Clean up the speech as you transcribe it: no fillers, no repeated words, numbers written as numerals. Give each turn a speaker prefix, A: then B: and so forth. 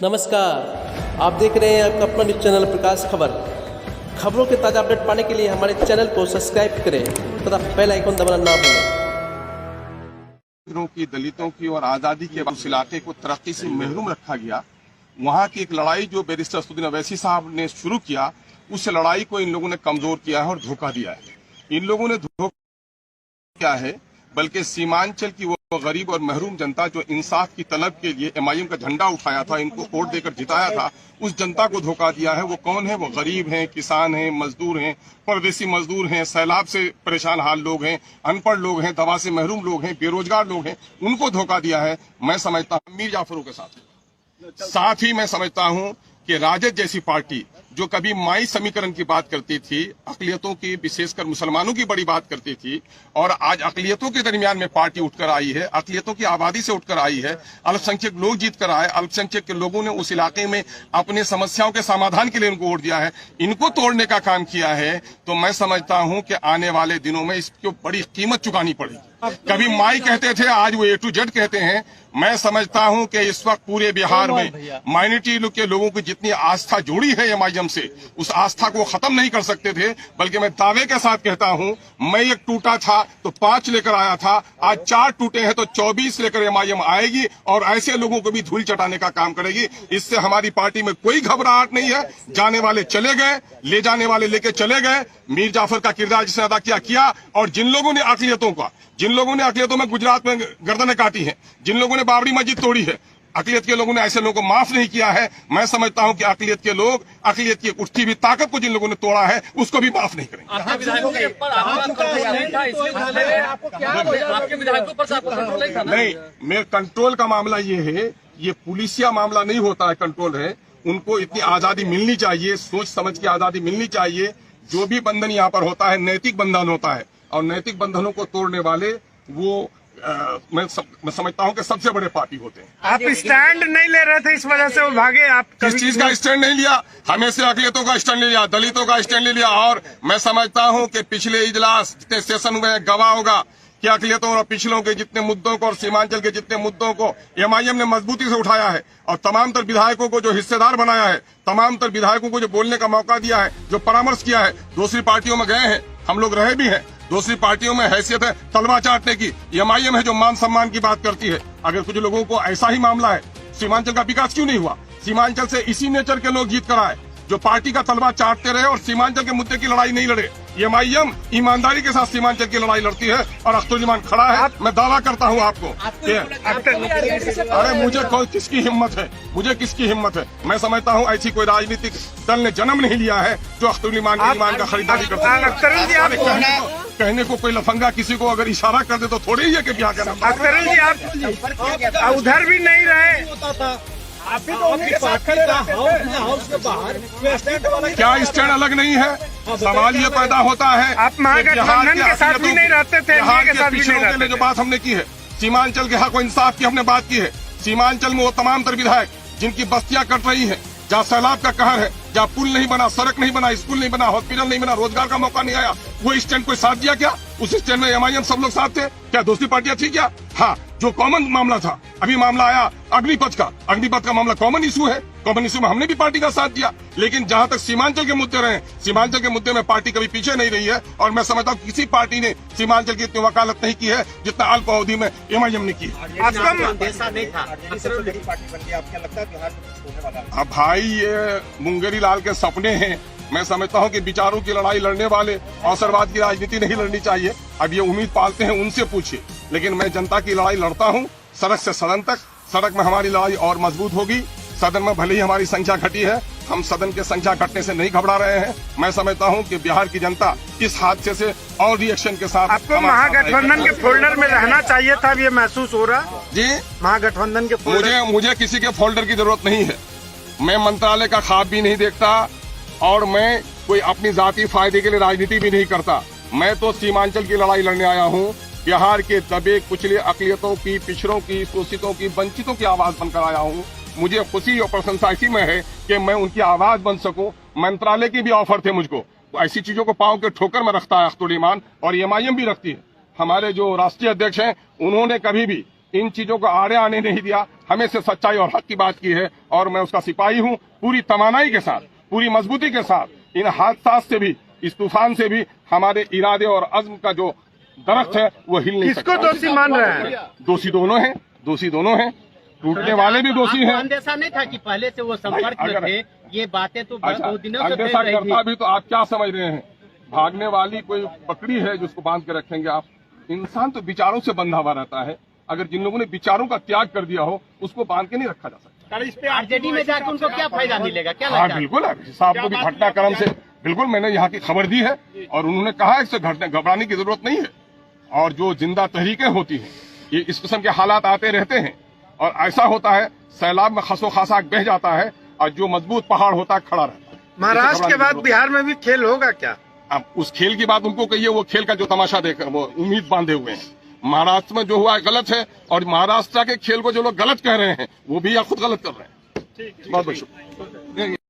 A: नमस्कार, आप देख रहे हैं आपका अपना न्यूज़ चैनल प्रकाश खबर। खबरों के ताज़ा अपडेट पाने के लिए हमारे चैनल को सब्सक्राइब करें तथा बेल आइकन दबाना ना भूलें।
B: की, दलितों की और आज़ादी के उस इलाके को तरक्की से महरूम रखा गया। वहाँ की एक लड़ाई जो बैरिस्टर असदुद्दीन अवैसी साहब ने शुरू किया, उस लड़ाई को इन लोगों ने कमजोर किया है और धोखा दिया है। इन लोगों ने धोखा किया है, बल्कि सीमांचल की वो गरीब और महरूम जनता जो इंसाफ की तलब के लिए एमआईएम का झंडा उठाया था, इनको वोट देकर जिताया था, उस जनता को धोखा दिया है। वो कौन है? वो गरीब हैं, किसान हैं, मजदूर हैं, परदेसी मजदूर हैं, सैलाब से परेशान हाल लोग हैं, अनपढ़ लोग हैं, दवा से महरूम लोग हैं, बेरोजगार लोग हैं, उनको धोखा दिया है। मैं समझता हूँ मीर जाफरों के साथ ही मैं समझता हूँ कि राजद जैसी पार्टी जो कभी माई समीकरण की बात करती थी, अकलियतों की, विशेषकर मुसलमानों की बड़ी बात करती थी, और आज अकलियतों के दरमियान में पार्टी उठकर आई है, अकलियतों की आबादी से उठकर आई है, अल्पसंख्यक लोग जीत कर आए, अल्पसंख्यक के लोगों ने उस इलाके में अपने समस्याओं के समाधान के लिए उनको वोट दिया है, इनको तोड़ने का काम किया है, तो मैं समझता हूं कि आने वाले दिनों में इसकी बड़ी कीमत चुकानी पड़ेगी। कभी माई कहते थे, आज वो A to Z कहते हैं। मैं समझता हूं कि इस वक्त पूरे बिहार में माइनॉरिटी के लोगों की जितनी आस्था जुड़ी है एमआईएम से, उस आस्था को खत्म नहीं कर सकते थे। बल्कि मैं दावे के साथ कहता हूं, मैं एक टूटा था तो 5 लेकर आया था, आज 4 टूटे हैं तो 24 लेकर एमआईएम आएगी और ऐसे लोगों को भी धूल चटाने का काम करेगी। इससे हमारी पार्टी में कोई घबराहट नहीं है। जाने वाले चले गए, ले जाने वाले लेके चले गए। मीर जाफर का किरदार जिसने अदा किया, और जिन लोगों ने अकलियतों में गुजरात में गर्दनें काटी हैं, जिन लोगों ने बाबरी मस्जिद तोड़ी है, अकलियत के लोगों ने ऐसे लोगों को माफ नहीं किया है। मैं समझता हूं कि अकलियत के लोग, अकलियत की उठती हुई ताकत को जिन लोगों ने तोड़ा है, उसको भी माफ नहीं करेंगे। नहीं, मेरे कंट्रोल का मामला ये है, ये पुलिसिया मामला नहीं होता है, कंट्रोल है। उनको इतनी आजादी मिलनी चाहिए, सोच समझ की आजादी मिलनी चाहिए। जो भी बंधन यहाँ पर होता है नैतिक बंधन होता है, और नैतिक बंधनों को तोड़ने वाले वो मैं समझता हूं कि सबसे बड़े पार्टी होते हैं।
C: आप स्टैंड नहीं ले रहे थे, इस वजह से वो भागे। आप
B: किस चीज का स्टैंड नहीं लिया? हमेशा अकलियतों का स्टैंड ले लिया, दलितों का स्टैंड ले लिया। और मैं समझता हूं कि पिछले इजलास जितने सेशन हुए गवाह होगा कि अकलियतों और पिछलों के जितने मुद्दों को और सीमांचल के जितने मुद्दों को एमआईएम ने मजबूती से उठाया है, और तमाम तर विधायकों को जो हिस्सेदार बनाया है, तमाम तर विधायकों को जो बोलने का मौका दिया है, जो परामर्श किया है। दूसरी पार्टियों में गए हैं, हम लोग रहे भी हैं, दूसरी पार्टियों में हैसियत है तलवा चाटने की। एमआईएम है जो मान सम्मान की बात करती है। अगर कुछ लोगों को ऐसा ही मामला है, सीमांचल का विकास क्यों नहीं हुआ? सीमांचल से इसी नेचर के लोग जीत कर आए जो पार्टी का तलवा चाटते रहे और सीमांचल के मुद्दे की लड़ाई नहीं लड़े। एमआईएम ईमानदारी के साथ सीमांचल की लड़ाई लड़ती है, और अख्तरुज्जमान खड़ा है। मैं दावा करता हूं आपको। अरे मुझे किसकी हिम्मत है? मुझे किसकी हिम्मत है? मैं समझता हूं ऐसी कोई राजनीतिक दल ने जन्म नहीं लिया है जो अख्तरुज्जमान ईमान का खरीदारी करता है। कहने को कोई लफंगा किसी को अगर इशारा कर दे तो थोड़ी ही है कि क्या करना।
C: अख्तर जी, आप उधर भी नहीं रहे,
B: क्या स्टैंड अलग नहीं है? सवाल ये पैदा होता है,
C: आप महागठबंधन के साथ भी नहीं रहते थे,
B: बिहार के पिछड़ों के लिए जो बात हमने की है, सीमांचल के हक और इंसाफ की हमने बात की है। सीमांचल में वो तमाम तर विधायक जिनकी बस्तियां कट रही हैं, जहाँ सैलाब का कहर है, जहाँ पुल नहीं बना, सड़क नहीं बना, स्कूल नहीं बना, हॉस्पिटल नहीं बना, रोजगार का मौका नहीं आया, वो स्टैंड कोई साथ दिया क्या? उस स्टैंड में एमआईएम सब लोग साथ थे क्या? दूसरी पार्टियां थी क्या? हाँ, जो कॉमन मामला था, अभी मामला आया अग्निपथ का मामला कॉमन इशू है। कॉमन इशू में हमने भी पार्टी का साथ दिया। लेकिन जहां तक सीमांचल के मुद्दे रहे, सीमांचल के मुद्दे में पार्टी कभी पीछे नहीं रही है। और मैं समझता हूँ किसी पार्टी ने सीमांचल की इतनी वकालत नहीं की है जितना अल्प अवधि में एमआईएम ने की। अब भाई ये मुंगेरी लाल के सपने हैं। मैं समझता हूं कि विचारों की लड़ाई लड़ने वाले अवसरवाद की राजनीति नहीं लड़नी चाहिए। अब ये उम्मीद पालते हैं उनसे पूछिए। लेकिन मैं जनता की लड़ाई लड़ता हूं, सड़क से सदन तक। सड़क में हमारी लड़ाई और मजबूत होगी। सदन में भले ही हमारी संख्या घटी है, हम सदन की संख्या घटने से नहीं घबरा रहे हैं। मैं समझता हूं कि बिहार की जनता इस हादसे से और रिएक्शन के साथ।
C: आपको महागठबंधन के फोल्डर में रहना चाहिए था, ये महसूस हो रहा
B: जी?
C: महागठबंधन के फोल्डर।
B: मुझे किसी के फोल्डर की जरूरत नहीं है। मैं मंत्रालय का ख्वाब भी नहीं देखता, और मैं कोई अपनी जाति फायदे के लिए राजनीति भी नहीं करता। मैं तो सीमांचल की लड़ाई लड़ने आया हूँ। बिहार के दबे कुचले अकलियतों की, पिछड़ों की, शोषितों की, वंचितों की आवाज बनकर आया हूँ। मुझे खुशी और प्रशंसा इसी में है कि मैं उनकी आवाज बन सकूं। मंत्रालय की भी ऑफर थे मुझको, ऐसी चीजों को पांव के ठोकर में रखता है अख्तरुल ईमान, और एमआईएम भी रखती है। हमारे जो राष्ट्रीय अध्यक्ष हैं, उन्होंने कभी भी इन चीजों को आड़े आने नहीं दिया, हमेशा सच्चाई और हक की बात की है और मैं उसका सिपाही हूँ। पूरी तवानाई के साथ, पूरी मजबूती के साथ इन हादसा से भी, इस तूफान से भी हमारे इरादे और अज़्म का जो दरख्त है वो हिल नहीं सकता।
C: किसको दोषी मान रहे हैं?
B: दोषी दोनों हैं, दोषी दोनों हैं, टूटने वाले भी दोषी हैं।
D: अंदेशा नहीं था कि पहले से वो संपर्क में थे, ये बातें तो
B: अच्छा,
D: बहुत दिनों से
B: अंदेशा
D: फैल रही
B: करता
D: थी।
B: भी तो आप क्या समझ रहे हैं? भागने वाली कोई बकरी है जिसको बांध के रखेंगे आप? इंसान तो विचारों से बंधा हुआ रहता है। अगर जिन लोगों ने विचारों का त्याग कर दिया हो उसको बांध के नहीं रखा जा सकता।
D: आरजेडी में जाकर उनको क्या फायदा मिलेगा? क्या
B: हाँ
D: लगता है?
B: बिल्कुल, साहब को भी घटनाक्रम से बिल्कुल मैंने यहाँ की खबर दी है और उन्होंने कहा है इससे घबराने की जरूरत नहीं है। और जो जिंदा तहरीकें होती हैं, ये इस किस्म के हालात आते रहते हैं और ऐसा होता है सैलाब में खसो खासा बह जाता है और जो मजबूत पहाड़ होता है खड़ा रहता है।
C: महाराष्ट्र के बाद बिहार में भी खेल होगा क्या?
B: अब उस खेल की बात उनको कहिए, वो खेल का जो तमाशा देख वो उम्मीद बांधे हुए हैं। महाराष्ट्र में जो हुआ है गलत है और महाराष्ट्र के खेल को जो लोग गलत कह रहे हैं वो भी या खुद गलत कर रहे हैं। बहुत बहुत शुक्रिया।